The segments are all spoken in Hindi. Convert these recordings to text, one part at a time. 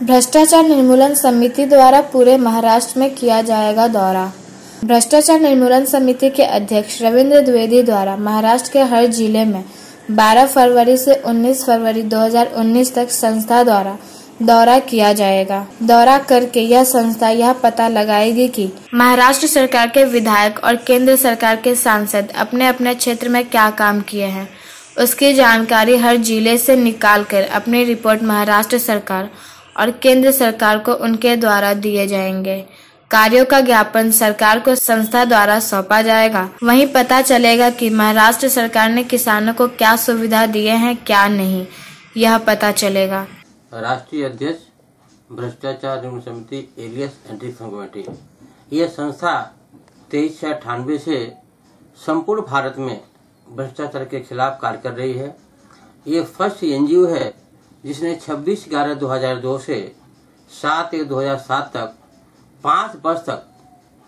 भ्रष्टाचार निर्मूलन समिति द्वारा पूरे महाराष्ट्र में किया जाएगा दौरा। भ्रष्टाचार निर्मूलन समिति के अध्यक्ष रविंद्र द्विवेदी द्वारा महाराष्ट्र के हर जिले में 12 फरवरी से 19 फरवरी 2019 तक संस्था द्वारा दौरा किया जाएगा। दौरा करके यह संस्था यह पता लगाएगी कि महाराष्ट्र सरकार के विधायक और केंद्र सरकार के सांसद अपने अपने क्षेत्र में क्या काम किए हैं, उसकी जानकारी हर जिले से निकालकर अपनी रिपोर्ट महाराष्ट्र सरकार और केंद्र सरकार को उनके द्वारा दिए जाएंगे। कार्यों का ज्ञापन सरकार को संस्था द्वारा सौंपा जाएगा। वहीं पता चलेगा कि महाराष्ट्र सरकार ने किसानों को क्या सुविधा दिए हैं, क्या नहीं, यह पता चलेगा। राष्ट्रीय अध्यक्ष भ्रष्टाचार निर्मूलन समिति एलियस एंटी कमेटी, यह संस्था 2398 से संपूर्ण भारत में भ्रष्टाचार के खिलाफ कार्य कर रही है। ये फर्स्ट एनजीओ है जिसने 26/11/2002 से 7/1/2007 तक 5 वर्ष तक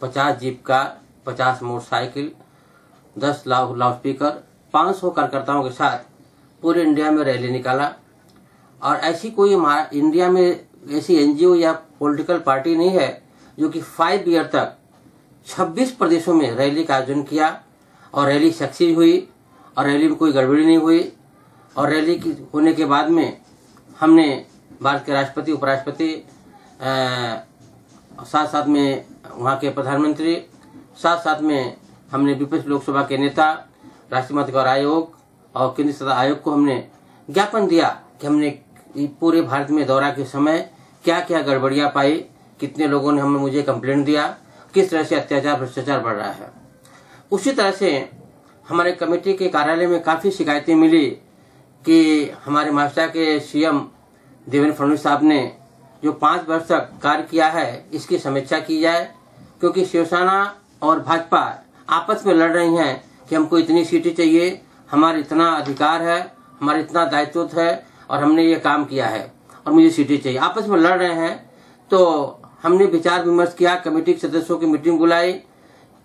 50 जीप कार, 50 मोटरसाइकिल, 10 लाउडस्पीकर, 500 कार्यकर्ताओं के साथ पूरे इंडिया में रैली निकाला। और ऐसी कोई इंडिया में ऐसी एनजीओ या पॉलिटिकल पार्टी नहीं है जो कि 5 ईयर तक 26 प्रदेशों में रैली का आयोजन किया और रैली सक्सेस हुई और रैली में कोई गड़बड़ी नहीं हुई। और रैली की होने के बाद में हमने भारत के राष्ट्रपति, उपराष्ट्रपति, साथ साथ में वहाँ के प्रधानमंत्री, साथ साथ में हमने विपक्ष लोकसभा के नेता, राष्ट्रीय मानवाधिकार आयोग और केंद्रीय सत्ता आयोग को हमने ज्ञापन दिया कि हमने पूरे भारत में दौरा के समय क्या क्या गड़बड़ियां पाई, कितने लोगों ने हमें मुझे कंप्लेंट दिया, किस तरह से अत्याचार भ्रष्टाचार बढ़ रहा है। उसी तरह से हमारे कमेटी के कार्यालय में काफी शिकायतें मिली कि हमारे महाराष्ट्र के सीएम देवेंद्र फडणवीस साहब ने जो 5 वर्ष तक कार्य किया है इसकी समीक्षा की जाए, क्योंकि शिवसेना और भाजपा आपस में लड़ रही हैं कि हमको इतनी सीटें चाहिए, हमारा इतना अधिकार है, हमारा इतना दायित्व है और हमने ये काम किया है और मुझे सीटें चाहिए, आपस में लड़ रहे हैं। तो हमने विचार विमर्श किया, कमेटी के सदस्यों की मीटिंग बुलाई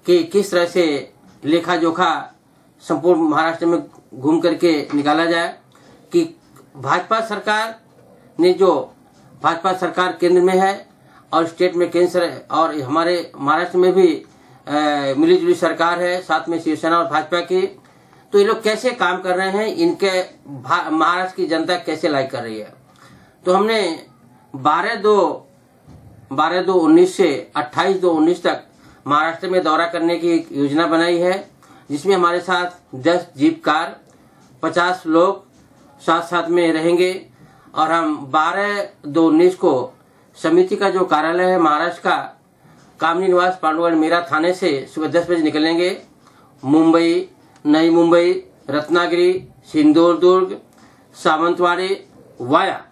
कि किस तरह से लेखा जोखा संपूर्ण महाराष्ट्र में घूम करके निकाला जाए कि भाजपा सरकार ने, जो भाजपा सरकार केंद्र में है और स्टेट में केंद्र और हमारे महाराष्ट्र में भी मिलीजुली सरकार है, साथ में शिवसेना और भाजपा की, तो ये लोग कैसे काम कर रहे हैं, इनके महाराष्ट्र की जनता कैसे लाइक कर रही है। तो हमने 12/2/19 से 28/2/19 तक महाराष्ट्र में दौरा करने की योजना बनाई है, जिसमें हमारे साथ 10 जीप कार, 50 लोग साथ साथ में रहेंगे। और हम 12/2/19 को समिति का जो कार्यालय है महाराष्ट्र का, कामनी निवास, पांडुगढ़ मेरा थाने से सुबह 10 बजे निकलेंगे। मुंबई, नई मुंबई, रत्नागिरी, सिंधुदुर्ग, सावंतवाड़ी वाया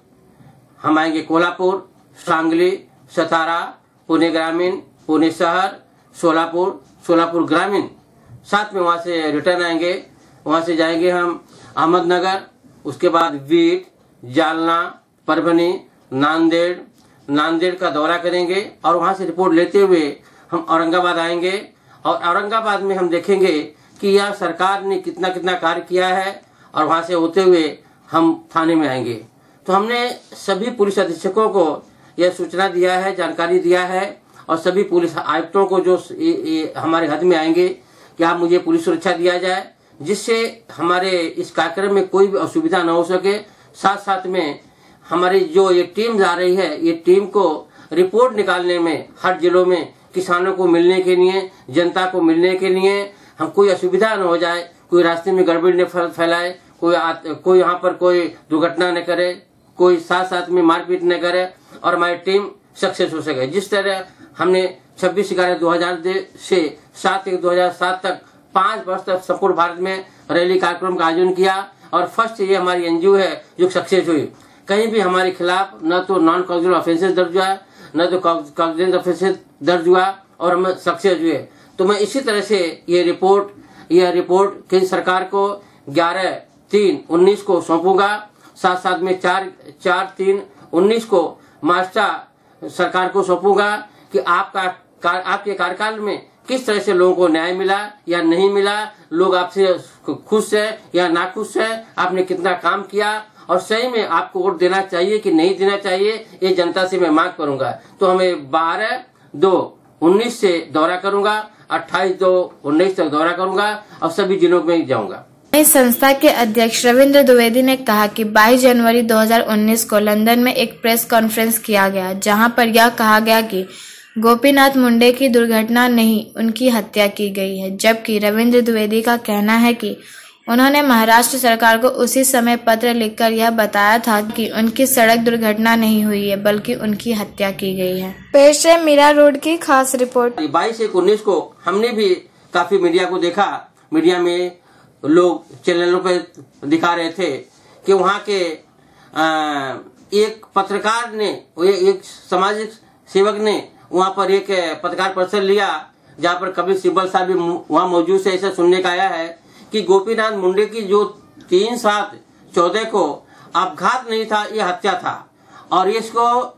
हम आएंगे कोल्हापुर, सांगली, सतारा, पुणे ग्रामीण, पुणे शहर, सोलापुर ग्रामीण, साथ में वहां से रिटर्न आएंगे। वहां से जाएंगे हम अहमदनगर, उसके बाद बीड, जालना, परभनी, नांदेड़ का दौरा करेंगे और वहां से रिपोर्ट लेते हुए हम औरंगाबाद आएंगे। और औरंगाबाद में हम देखेंगे कि यह सरकार ने कितना कितना कार्य किया है और वहां से होते हुए हम थाने में आएंगे। तो हमने सभी पुलिस अधीक्षकों को यह सूचना दिया है, जानकारी दिया है और सभी पुलिस आयुक्तों को जो हमारे हद में आएंगे कि आप मुझे पुलिस सुरक्षा दिया जाए, जिससे हमारे इस कार्यक्रम में कोई भी असुविधा न हो सके। साथ साथ में हमारी जो ये टीम जा रही है, ये टीम को रिपोर्ट निकालने में हर जिलों में किसानों को मिलने के लिए, जनता को मिलने के लिए, हम कोई असुविधा न हो जाए, कोई रास्ते में गड़बड़ी न फैलाए, कोई यहाँ पर कोई दुर्घटना न करे, कोई साथ में मारपीट न करे और हमारी टीम सक्सेस हो सके। जिस तरह हमने 26/11/2000 से 7/1/2007 तक 5 वर्ष तक संपूर्ण भारत में रैली कार्यक्रम का आयोजन किया और फर्स्ट ये हमारी एनजीओ है जो सक्सेस हुई। कहीं भी हमारे खिलाफ न तो नॉन कॉग्निटिव ऑफेंसेस दर्ज हुआ, न तो कॉग्निटिव ऑफेंसेस दर्ज हुआ और हम सक्सेस हुए। तो मैं इसी तरह से यह रिपोर्ट केंद्र सरकार को 11/3/19 को सौंपूंगा। साथ में 4/3/19 को मास्टर सरकार को सौंपूंगा कि आपके कार्यकाल में किस तरह से लोगों को न्याय मिला या नहीं मिला, लोग आपसे खुश है या नाखुश है, आपने कितना काम किया और सही में आपको वोट देना चाहिए कि नहीं देना चाहिए, ये जनता से मैं मांग करूंगा। तो हमें 12/2/19 से दौरा करूंगा, 28/2/19 तक दौरा करूंगा और सभी जिलों में जाऊंगा। इस संस्था के अध्यक्ष रविंद्र द्विवेदी ने कहा कि 22 जनवरी 2019 को लंदन में एक प्रेस कॉन्फ्रेंस किया गया, जहां पर यह कहा गया कि गोपीनाथ मुंडे की दुर्घटना नहीं, उनकी हत्या की गई है। जबकि रविंद्र द्विवेदी का कहना है कि उन्होंने महाराष्ट्र सरकार को उसी समय पत्र लिखकर यह बताया था कि उनकी सड़क दुर्घटना नहीं हुई है, बल्कि उनकी हत्या की गई है। पेश है मीरा रोड की खास रिपोर्ट। 22/1/19 को हमने भी काफी मीडिया को देखा, मीडिया में लोग चैनलों पर दिखा रहे थे कि वहाँ के एक पत्रकार ने, एक सामाजिक सेवक ने वहाँ पर एक पत्रकार परिषद लिया, जहाँ पर कपिल सिब्बल साहब भी वहाँ मौजूद से ऐसा सुनने का आया है कि गोपीनाथ मुंडे की जो 3/7/14 को अपघात नहीं था, ये हत्या था और इसको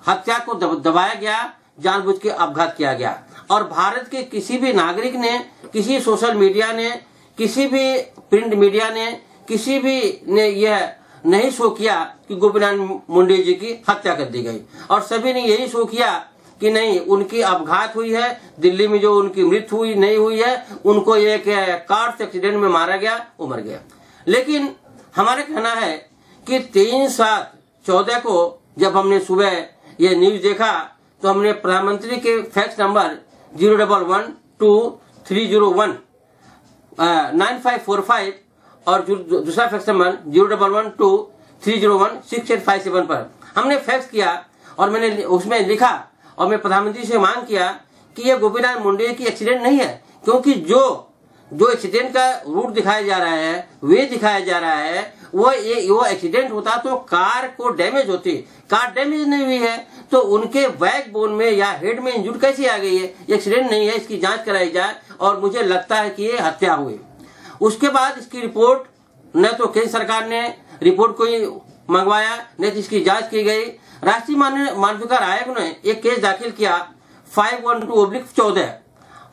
हत्या को दबाया गया, जानबूझ के अपघात किया गया। और भारत के किसी भी नागरिक ने, किसी सोशल मीडिया ने, किसी भी प्रिंट मीडिया ने, किसी भी ने यह नहीं शो किया कि गोपीनाथ मुंडे जी की हत्या कर दी गई और सभी ने यही शो किया कि नहीं, उनकी अपघात हुई है, दिल्ली में जो उनकी मृत्यु हुई नहीं हुई है, उनको एक कार से एक्सीडेंट में मारा गया, वो मर गया। लेकिन हमारा कहना है कि 3/7/14 को जब हमने सुबह ये न्यूज देखा तो हमने प्रधानमंत्री के फैक्स नंबर 01123019545 और दूसरा फैक्स नंबर 01123016857 पर हमने फैक्स किया और मैंने उसमें लिखा और मैं प्रधानमंत्री से मांग किया कि यह गोपीनाथ मुंडे की एक्सीडेंट नहीं है, क्योंकि जो एक्सीडेंट का रूट दिखाया जा रहा है, वे दिखाया जा रहा है, वो एक्सीडेंट होता तो कार को डैमेज होती, कार डैमेज नहीं हुई है तो उनके बैकबोन में या हेड में इंजरी कैसी आ गई है? एक्सीडेंट नहीं है, इसकी जांच कराई जाए और मुझे लगता है कि ये हत्या हुई। उसके बाद इसकी रिपोर्ट न तो केंद्र सरकार ने रिपोर्ट कोई मंगवाया, न तो इसकी जांच की गई। राष्ट्रीय मानवाधिकार आयोग ने एक केस दाखिल किया 512/14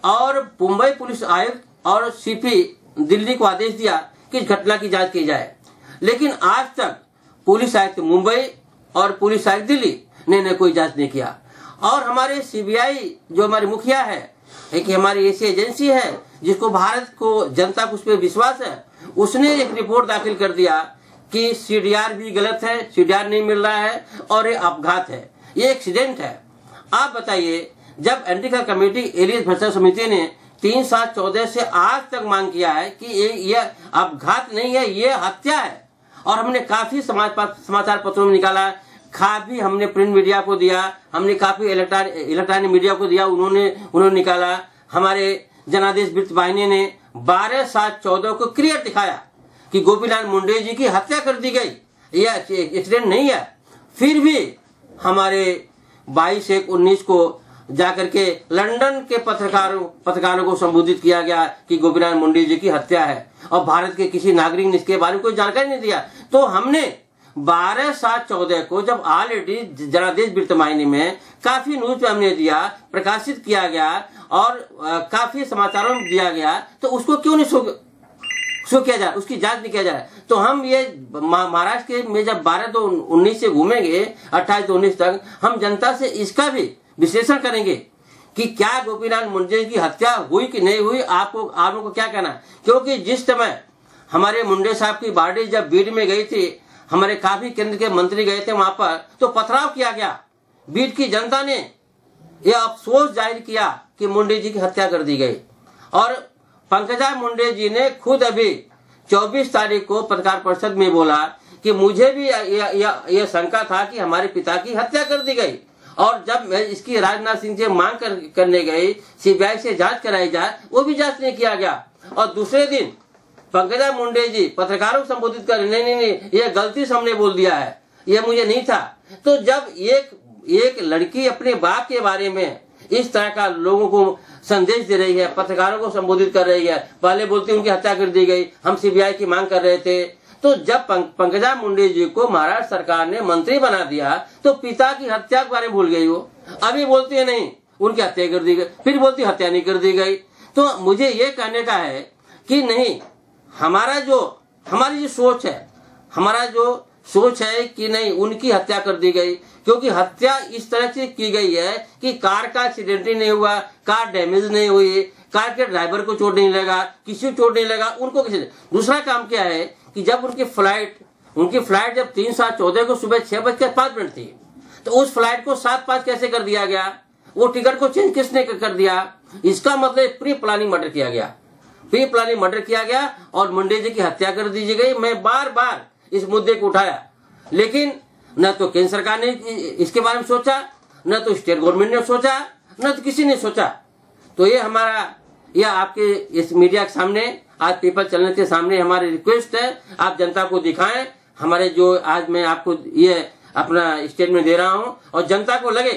और मुंबई पुलिस आयुक्त और सीपी दिल्ली को आदेश दिया कि इस घटना की जांच की जाए। लेकिन आज तक पुलिस आयुक्त मुंबई और पुलिस आयुक्त दिल्ली ने कोई जांच नहीं किया। और हमारे सीबीआई जो हमारी मुखिया है, एक हमारी ऐसी एजेंसी है जिसको भारत को जनता को उस पर विश्वास है, उसने एक रिपोर्ट दाखिल कर दिया कि सीडीआर भी गलत है, सीडीआर नहीं मिल रहा है और ये अपघात है, ये एक्सीडेंट है। आप बताइए, जब एंटी कमेटी एलियस भ्रष्टाचार समिति ने 3/7/14 से आज तक मांग किया है कि ये अपघात नहीं है, ये हत्या है, और हमने काफी समाचार पत्रों में निकाला, काफी हमने प्रिंट मीडिया को दिया, हमने काफी इलेक्ट्रॉनिक मीडिया को दिया, उन्होंने निकाला। हमारे जनादेश वृत्त वाहिनी ने 12/7/14 को क्लियर दिखाया कि गोपीनाथ मुंडे जी की हत्या कर दी गई, यह एक्सीडेंट नहीं है। फिर भी हमारे 22/1/19 को जाकर के लंदन के पत्रकारों को संबोधित किया गया कि गोपीनाथ मुंडे जी की हत्या है और भारत के किसी नागरिक ने इसके बारे में कोई जानकारी नहीं दिया। तो हमने 12/7/14 को जब ऑलरेडी जनादेश वृत्त वाहिनी में काफी न्यूज पे हमने दिया, प्रकाशित किया गया और काफी समाचारों में दिया गया, तो उसको क्यों नहीं शो किया जाए, उसकी जांच नहीं किया जाए। तो हम ये महाराष्ट्र के में जब 12/2/19 से घूमेंगे 28/2/19 तक, हम जनता से इसका भी विश्लेषण करेंगे कि क्या गोपीनाथ मुंडे की हत्या हुई कि नहीं हुई। आप लोगों को क्या कहना, क्योंकि जिस समय हमारे मुंडे साहब की बॉडी जब बीड में गई थी, हमारे काफी केंद्र के मंत्री गए थे वहां पर, तो पथराव किया गया। बीड की जनता ने यह अफसोस जाहिर किया कि मुंडे जी की हत्या कर दी गई और पंकजा मुंडे जी ने खुद अभी 24 तारीख को पत्रकार परिषद में बोला कि मुझे भी यह शंका था कि हमारे पिता की हत्या कर दी गई, और जब मैं इसकी राजनाथ सिंह से मांग करने गई सीबीआई से जांच कराई जाए, वो भी जांच नहीं किया गया। और दूसरे दिन पंकजा मुंडे जी पत्रकारों को संबोधित कर, नहीं, ये गलती से हमने बोल दिया है, ये मुझे नहीं था। तो जब एक लड़की अपने बाप के बारे में इस तरह का लोगों को संदेश दे रही है, पत्रकारों को संबोधित कर रही है, पहले बोलती उनकी हत्या कर दी गई, हम सीबीआई की मांग कर रहे थे, तो जब पंकजा मुंडे जी को महाराष्ट्र सरकार ने मंत्री बना दिया तो पिता की हत्या के बारे में भूल गई वो। अभी बोलती है नहीं उनकी हत्या कर दी गई, फिर बोलती हत्या नहीं कर दी गई। तो मुझे ये कहने का है कि नहीं, हमारी जो सोच है कि नहीं उनकी हत्या कर दी गई, क्योंकि हत्या इस तरह से की गई है कि कार का एक्सीडेंट ही नहीं हुआ, कार डैमेज नहीं हुई, कार के ड्राइवर को चोट नहीं लगा, किसी को चोट नहीं लगा, उनको किसी। दूसरा काम क्या है कि जब उनकी फ्लाइट जब 3/7/14 को सुबह 6:05 थी, तो उस फ्लाइट को 7:05 कैसे कर दिया गया? वो टिकट को चेंज किसने कर दिया? इसका मतलब प्री प्लानिंग मर्डर किया गया और मुंडे जी की हत्या कर दी गई। मैं बार बार इस मुद्दे को उठाया, लेकिन न तो केंद्र सरकार ने इसके बारे में सोचा, न तो स्टेट गवर्नमेंट ने सोचा, न तो किसी ने सोचा। तो ये आपके इस मीडिया के सामने, आज पीपल चैनल के सामने हमारी रिक्वेस्ट है, आप जनता को दिखाएं हमारे जो आज मैं आपको ये अपना स्टेटमेंट दे रहा हूं, और जनता को लगे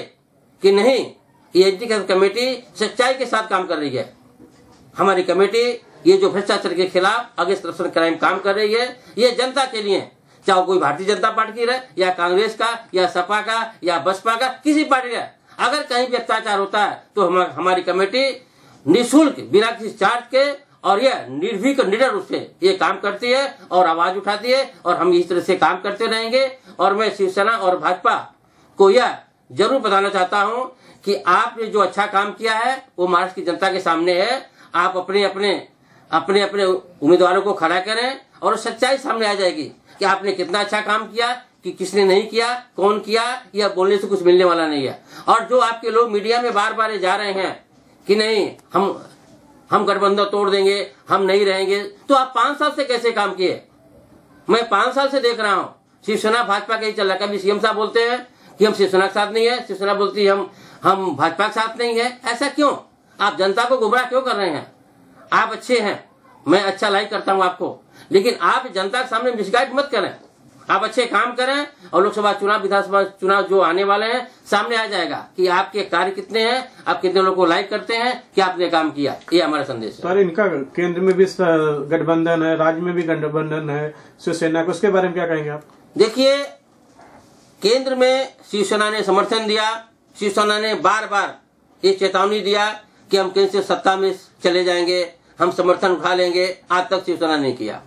कि नहीं ये एजुकेशन कमेटी सच्चाई के साथ काम कर रही है। हमारी कमेटी ये जो भ्रष्टाचार के खिलाफ अगेंस्ट करप्शन क्राइम काम कर रही है, ये जनता के लिए, चाहे कोई भारतीय जनता पार्टी की रहे या कांग्रेस का या सपा का या बसपा का, किसी पार्टी का, अगर कहीं भी अत्याचार होता है तो हमारी कमेटी निःशुल्क बिना किसी चार्ज के और यह निर्भीक निडर रूप से ये काम करती है और आवाज उठाती है, और हम इस तरह से काम करते रहेंगे। और मैं शिवसेना और भाजपा को यह जरूर बताना चाहता हूं कि आपने जो अच्छा काम किया है वो महाराष्ट्र की जनता के सामने है। आप अपने अपने उम्मीदवारों को खड़ा करें और सच्चाई सामने आ जाएगी कि आपने कितना अच्छा काम किया, कि किसने नहीं किया, कौन किया, यह बोलने से कुछ मिलने वाला नहीं है। और जो आपके लोग मीडिया में बार बार जा रहे हैं कि नहीं हम गठबंधन तोड़ देंगे, हम नहीं रहेंगे, तो आप 5 साल से कैसे काम किए? मैं 5 साल से देख रहा हूँ शिवसेना भाजपा का ही चल रहा है। कभी सीएम साहब बोलते हैं कि हम शिवसेना के साथ नहीं है, शिवसेना बोलती है हम भाजपा के साथ नहीं है। ऐसा क्यों? आप जनता को गुमराह क्यों कर रहे हैं? आप अच्छे हैं, मैं अच्छा लाइक करता हूं आपको, लेकिन आप जनता के सामने मिसगाइड मत करें। आप अच्छे काम करें और लोकसभा चुनाव, विधानसभा चुनाव जो आने वाले हैं, सामने आ जाएगा कि आपके कार्य कितने हैं, आप कितने लोगों को लाइक करते हैं, कि आपने काम किया। ये हमारा संदेश है। सर, इनका केंद्र में भी गठबंधन है, राज्य में भी गठबंधन है शिवसेना को, उसके बारे में क्या कहेंगे आप? देखिए, केंद्र में शिवसेना ने समर्थन दिया। शिवसेना ने बार बार ये चेतावनी दिया कि हम केंद्र से सत्ता में चले जाएंगे, हम समर्थन उठा लेंगे। आज तक शिवसेना नहीं किया।